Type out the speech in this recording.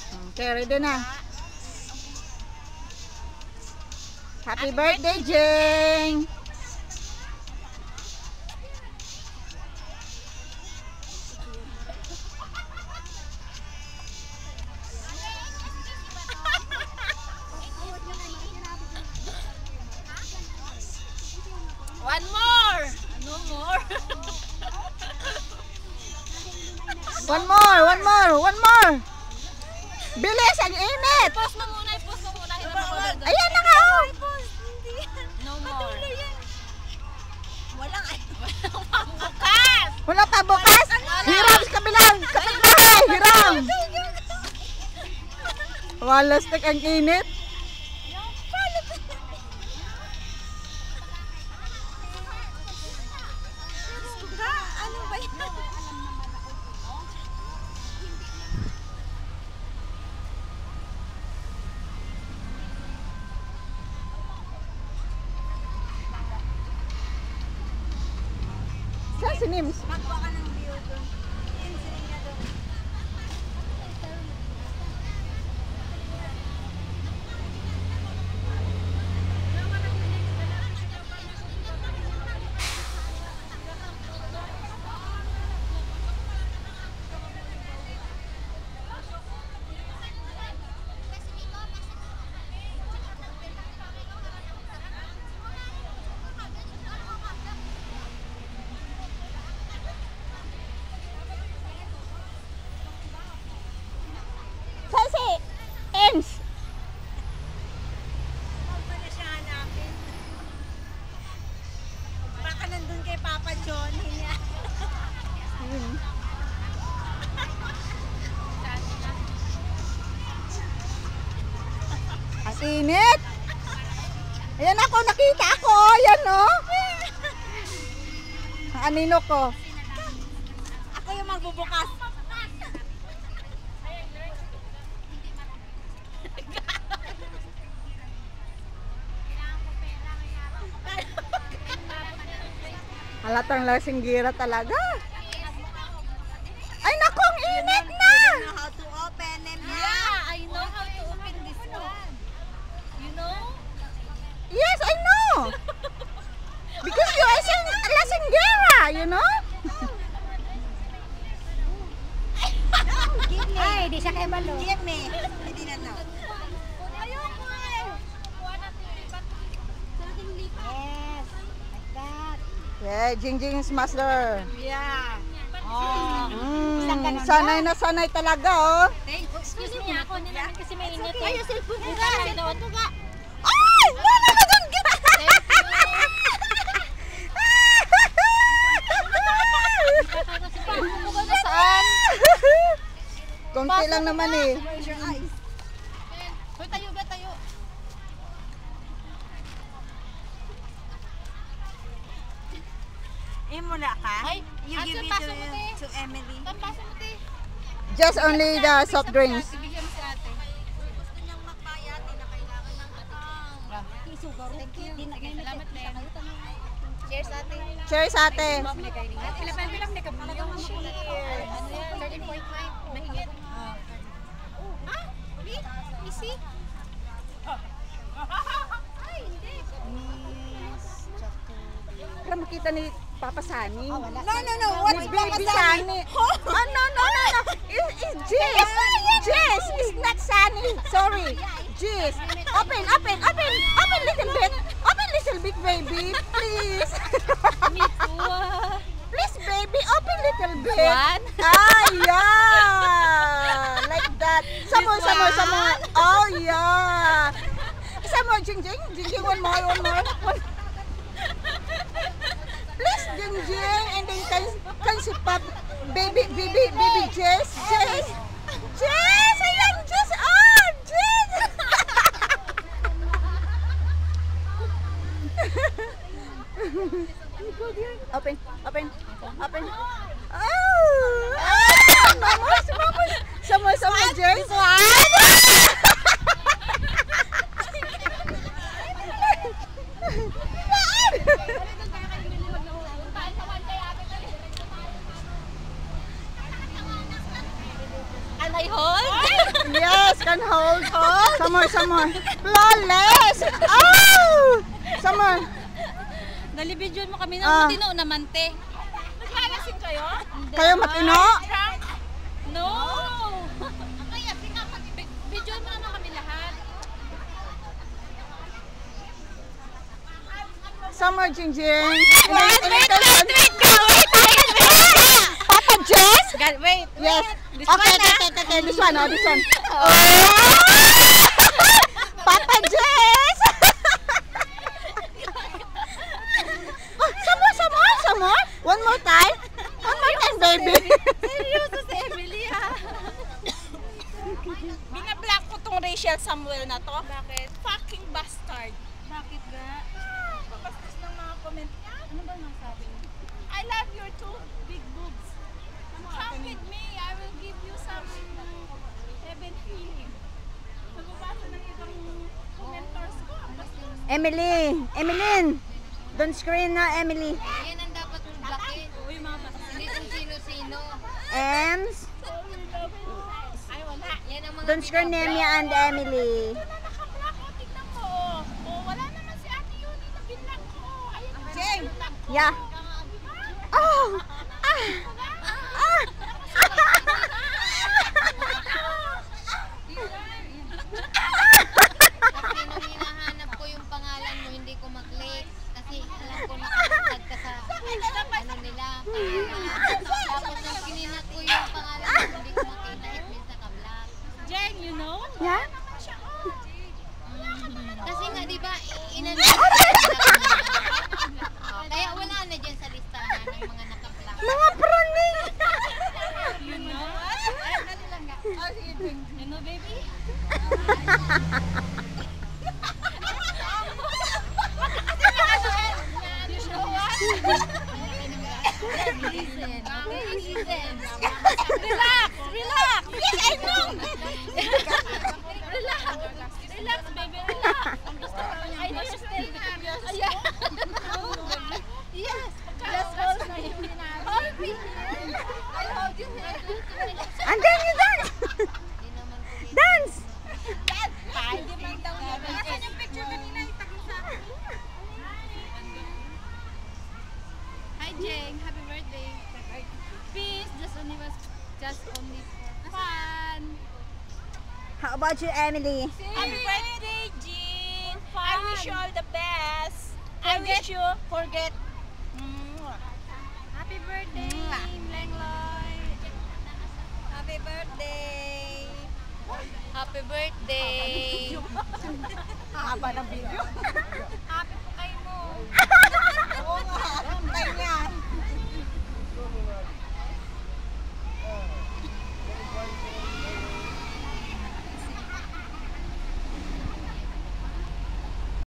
Okay, ready na. Happy birthday, Jing! One more! No more! One more! Bilis, ang init! Post mo muna, post mo muna. Ayan na nga, oh! No more. Walang bukas! Wala pa bukas! Hiram sa kabilang! Kapitbahay! Hiram! Walastik ang init. Ano ba yan? Saan si Nims? Magkuha ka ng view doon. Insiling niya doon. Saan si Ems? Huwag pa na siya hanapin. Baka nandun kay Papa John. Niya. Ang init! Ayan ako, nakita ako! Ayan, no? Ang anino ko. Ako yung magbubukas. Halatang lasinggira talaga. Ay, naku, ang init na! You know how to open them. Yeah, I know how to open this one. You know? Yes, I know! Because you are lasinggira, you know? Give me. Ay, di siya kay Balo. Give me. Hindi na to. Ayoko eh. Kuha natin lipat. Nating lipat. Yes. Like that. Yeah, Jingjing's master. Yeah. Oh. Sanay na sanay talaga, oh. Excuse me, ako namin kasi mainit. okay. Ay, cellphone ko ka. Doon ko ka. Ay! Wala na doon! Saan? Konti lang naman eh. Close your eyes. Hoy, tayo ba tayo? Mula ka? Ay, You give it pasok mo, te. to Emily. Tampasan mo, te. Just only the soft drinks. Ibigyan mo si ate. Gusto niyang magbayad na kailangan ng Thank you. Salamat, Len. Cheers, ate. Cheers, ate. Bilang na kami yung share. Ano yan? 13.9. Mahigit. Ah? Easy? Ay, hindi. Para makita ni Papa Sani. No. What's Ni Baby Sani. Oh, no. It's Jess. Jess. It's not Sani. Sorry. Jess. Open little bit. Open little bit, baby. Please. Me too. Please, baby. Open little bit. One? Ah, yeah. Like that. Some more. Oh, yeah. Some more, Jingjing. One more. Please, Jingjing. And then can si Pop, baby Jess. Ayan, Jess. Oh, Jess. Open. Oh! Vamos, Jess. Anay hold? Yeah. can hold. Some more. Flawless! Oh! Some more. Nalibidyon mo kami Ah. ng matino naman, te. Naglalasing kayo? Kayo matino? No! Kaya, bidyon mo naman kami lahat. Some more, Jingjing. Wait, Papa Jess? Wait, Yes. This Okay, one, okay. This one. Oh! Papa Jess! Oh, some more. One more time, baby. Seryoso si Emily, ha? Binablock ko tong Rachel Samuel na to. Bakit? Fucking bastard. Bakit ga? Kapastos ng mga comment niya. Ano ba nang sabi? I love your two big boobs. Come with me. I will give you some heaven feeling. Magbabasa ng ibang commentors ko. Ang bastos. Emeline. Don't screen na, Emily. Yan ang dapat mong blockin. Uy, mga bata. Hindi kung sino-sino. Ems. Ay, wala. Yan ang mga Don't screen Nemia and Emily. Ito na nakablock ko. Tignan mo. Oh, wala naman si Ate Yuni na binlock ko. Ayun naman. Jeng! Yeah. Oh! Ah! Ah! Kasi nung hinahanap ko yung pangalan mo, hindi ko maklik. Kasi alam ko nakasad ka sa ano nila. Tapos nung kininat ko yung pangalan mo, hindi ko makita. It means naka-block. Jeng, you know? Yeah? Kasi nga, di ba, kaya wala na dyan sa listahan ng mga naka-block. Mga praning! You know? Dali lang nga. You know, baby? You know what? Listen. Okay, listen. Relax! Relax! Yes, I know. Relax, baby, relax. I know you're still curious. Yes. Just hold me. Hold me here. I hold you here. And then you dance! Hindi naman ko Dance! Ay, di man daw na. Nasaan yung picture kanina? Itagin sa akin. Hi, Jeng. Happy birthday. Peace. Just only for fun. How about you, Emily? Happy birthday, Jean. I wish you all the best. I wish you forget. Happy birthday, Lengloy. Happy birthday. Happy birthday. Haba ng video. Happy po kayo mo.